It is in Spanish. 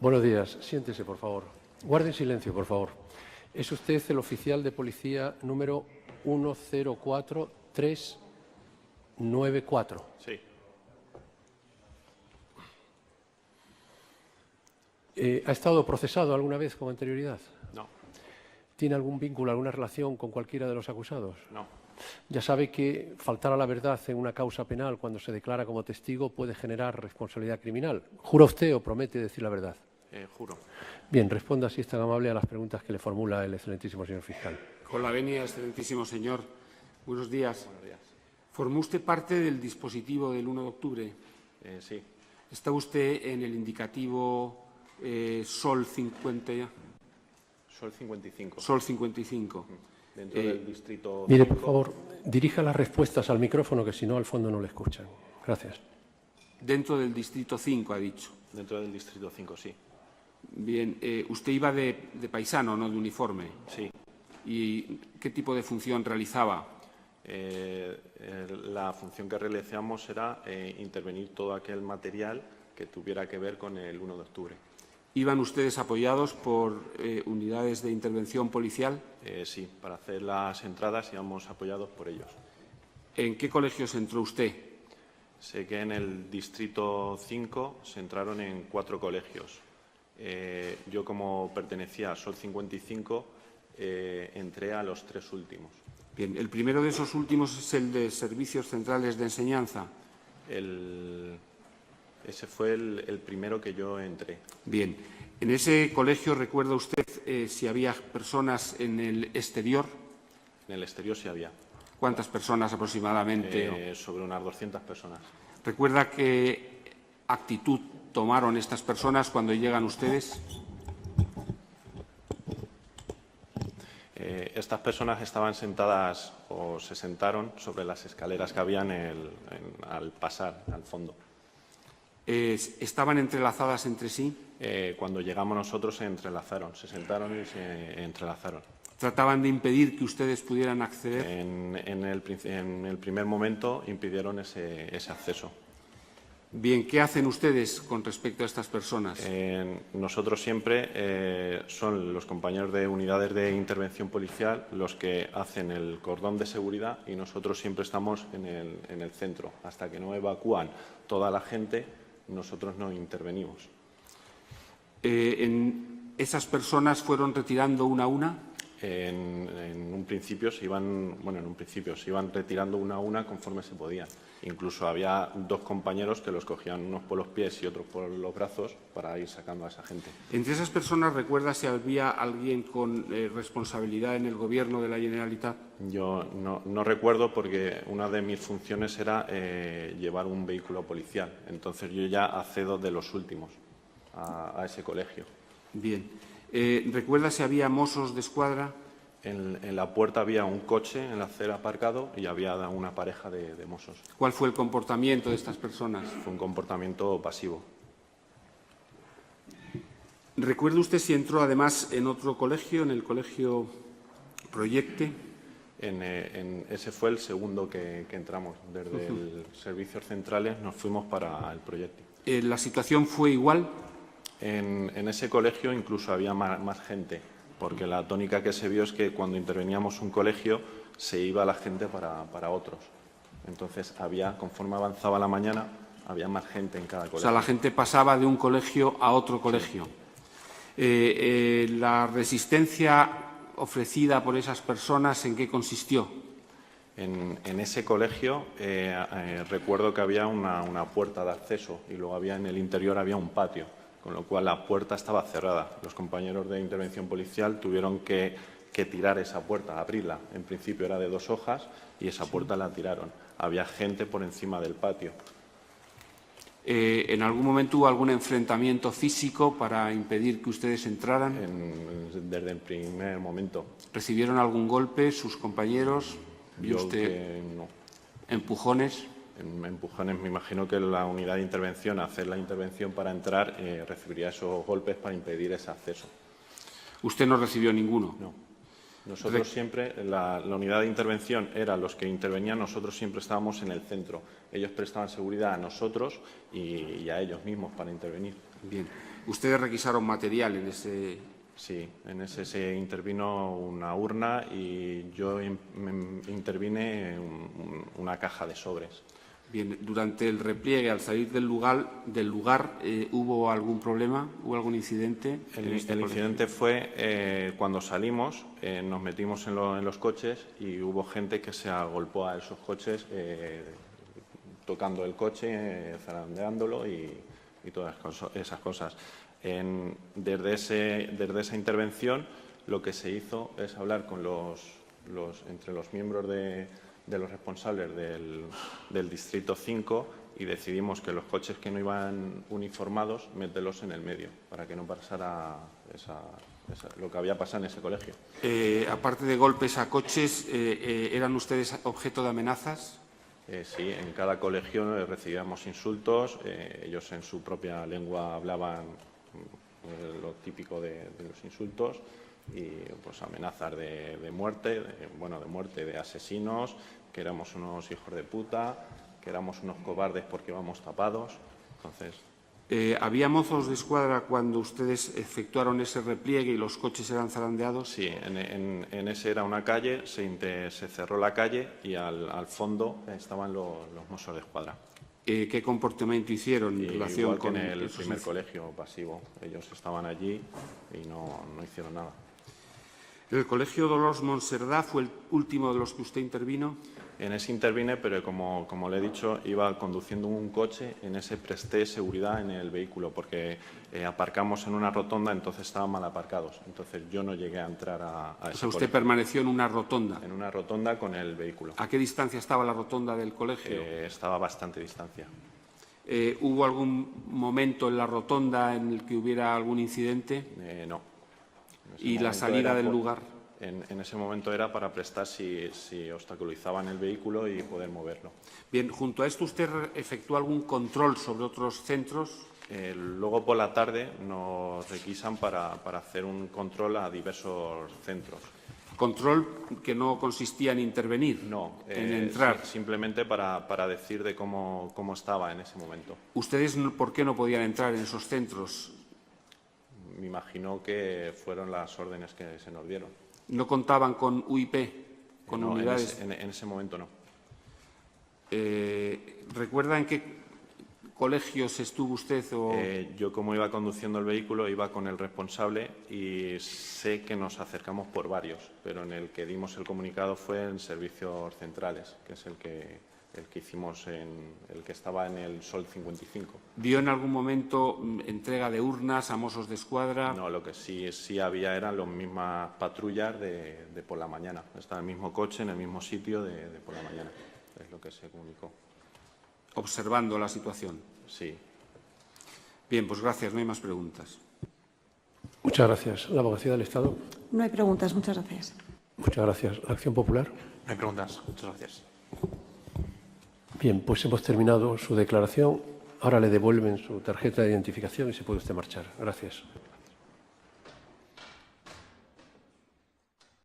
Buenos días. Siéntese, por favor. Guarde silencio, por favor. ¿Es usted el oficial de policía número 104394? Sí. ¿Ha estado procesado alguna vez con anterioridad? No. ¿Tiene algún vínculo, alguna relación con cualquiera de los acusados? No. Ya sabe que faltar a la verdad en una causa penal cuando se declara como testigo puede generar responsabilidad criminal. ¿Jura usted o promete decir la verdad? Juro. Bien, responda si es tan amable a las preguntas que le formula el excelentísimo señor fiscal. Con la venia, excelentísimo señor. Buenos días. Buenos días. ¿Formó usted parte del dispositivo del 1 de octubre? Sí. ¿Está usted en el indicativo Sol 50? Sol 55. Sol 55. Dentro del distrito. Mire, 5. por favor, dirija las respuestas al micrófono, que si no, al fondo no le escuchan. Gracias. Dentro del distrito 5, ha dicho. Dentro del distrito 5, sí. Bien. Usted iba de paisano, no de uniforme. Sí. ¿Y qué tipo de función realizaba? La función que realizamos era intervenir todo aquel material que tuviera que ver con el 1 de octubre. ¿Iban ustedes apoyados por unidades de intervención policial? Sí, para hacer las entradas íbamos apoyados por ellos. ¿En qué colegios entró usted? Sé que en el distrito 5 se entraron en 4 colegios. Yo, como pertenecía a Sol 55, entré a los 3 últimos. Bien, el primero de esos últimos es el de Servicios Centrales de Enseñanza. Ese fue el primero que yo entré. Bien. ¿En ese colegio recuerda usted si había personas en el exterior? En el exterior sí había. ¿Cuántas personas aproximadamente? Sobre unas 200 personas. ¿Recuerda qué actitud tomaron estas personas cuando llegan ustedes? Estas personas estaban sentadas o se sentaron sobre las escaleras que habían al pasar al fondo. ¿Estaban entrelazadas entre sí? Cuando llegamos nosotros se entrelazaron, se sentaron y se entrelazaron. ¿Trataban de impedir que ustedes pudieran acceder? En el primer momento impidieron ese acceso. Bien, ¿qué hacen ustedes con respecto a estas personas? Nosotros siempre son los compañeros de unidades de intervención policial los que hacen el cordón de seguridad y nosotros siempre estamos en el centro. Hasta que no evacúan toda la gente, nosotros no intervenimos. ¿Esas personas fueron retirando una a una? En un principio se iban retirando una a una conforme se podían. Incluso había 2 compañeros que los cogían unos por los pies y otros por los brazos para ir sacando a esa gente. ¿Entre esas personas recuerda si había alguien con responsabilidad en el Gobierno de la Generalitat? Yo no recuerdo, porque una de mis funciones era llevar un vehículo policial. Entonces yo ya accedo de los últimos a ese colegio. Bien. ¿Recuerda si había mozos de escuadra? En la puerta había un coche en la acera aparcado y había una pareja de mozos. ¿Cuál fue el comportamiento de estas personas? Fue un comportamiento pasivo. ¿Recuerda usted si entró además en otro colegio, en el colegio Proyecte? Ese fue el segundo que entramos. Desde el Servicios Centrales nos fuimos para el Proyecte. ¿La situación fue igual? En ese colegio incluso había más gente, porque la tónica que se vio es que cuando interveníamos un colegio se iba la gente para otros. Entonces, conforme avanzaba la mañana, había más gente en cada colegio. O sea, la gente pasaba de un colegio a otro colegio. Sí. ¿La resistencia ofrecida por esas personas en qué consistió? En ese colegio recuerdo que había una puerta de acceso y luego en el interior había un patio, con lo cual la puerta estaba cerrada. Los compañeros de intervención policial tuvieron que tirar esa puerta, abrirla. En principio era de 2 hojas y esa puerta la tiraron. Había gente por encima del patio. ¿En algún momento hubo algún enfrentamiento físico para impedir que ustedes entraran? Desde el primer momento. ¿Recibieron algún golpe sus compañeros? Yo usted no. ¿Empujones? Empujones, me imagino que la unidad de intervención, hacer la intervención para entrar, recibiría esos golpes para impedir ese acceso. ¿Usted no recibió ninguno? No. Nosotros siempre, la unidad de intervención era los que intervenían, nosotros siempre estábamos en el centro. Ellos prestaban seguridad a nosotros y a ellos mismos para intervenir. Bien. ¿Ustedes requisaron material en ese...? Sí, en ese se intervino una urna y yo intervine una caja de sobres. Bien, durante el repliegue, al salir del lugar ¿hubo algún problema? ¿Hubo algún incidente? El incidente fue cuando salimos, nos metimos en los coches y hubo gente que se agolpó a esos coches tocando el coche, zarandeándolo y todas esas cosas. Desde esa intervención lo que se hizo es hablar con entre los miembros de los responsables del Distrito 5 y decidimos que los coches que no iban uniformados meterlos en el medio para que no pasara lo que había pasado en ese colegio. Aparte de golpes a coches, ¿eran ustedes objeto de amenazas? Sí, en cada colegio recibíamos insultos, ellos en su propia lengua hablaban lo típico de los insultos y pues amenazas de muerte, de asesinos, que éramos unos hijos de puta, que éramos unos cobardes porque íbamos tapados. Entonces, ¿había mozos de escuadra cuando ustedes efectuaron ese repliegue y los coches eran zarandeados? Sí, en ese era una calle, se cerró la calle y al fondo estaban los mozos de escuadra. ¿Qué comportamiento hicieron en relación igual con que en el primer colegio pasivo? Ellos estaban allí y no hicieron nada. ¿El colegio Dolors Montserrat fue el último de los que usted intervino? En ese intervine, pero como le he dicho, iba conduciendo un coche, en ese presté seguridad en el vehículo, porque aparcamos en una rotonda, entonces estaban mal aparcados. Entonces yo no llegué a entrar a ese O sea, usted colegio. permaneció en una rotonda. En una rotonda con el vehículo. ¿A qué distancia estaba la rotonda del colegio? Estaba a bastante distancia. ¿Hubo algún momento en la rotonda en el que hubiera algún incidente? No. ¿Y la salida del lugar? En ese momento era para prestar si obstaculizaban el vehículo y poder moverlo. Bien, junto a esto, ¿usted efectuó algún control sobre otros centros? Luego por la tarde nos requisan para hacer un control a diversos centros. ¿Control que no consistía en intervenir? No, en entrar. Simplemente para decir de cómo estaba en ese momento. ¿Ustedes por qué no podían entrar en esos centros? Me imagino que fueron las órdenes que se nos dieron. ¿No contaban con UIP, con No, unidades? en ese momento no. ¿Recuerda en qué colegios estuvo usted? Yo, como iba conduciendo el vehículo, iba con el responsable y sé que nos acercamos por varios, pero en el que dimos el comunicado fue en servicios centrales, que es el que hicimos, el que estaba en el Sol 55. ¿Vio en algún momento entrega de urnas a mozos de escuadra? No, lo que sí había eran las mismas patrullas de por la mañana. Estaba el mismo coche en el mismo sitio de por la mañana. Es lo que se comunicó. Observando la situación. Sí. Bien, pues gracias. No hay más preguntas. Muchas gracias. ¿La Abogacía del Estado? No hay preguntas. Muchas gracias. Muchas gracias. ¿La Acción Popular? No hay preguntas. Muchas gracias. Bien, pues hemos terminado su declaración. Ahora le devuelven su tarjeta de identificación y se puede usted marchar. Gracias.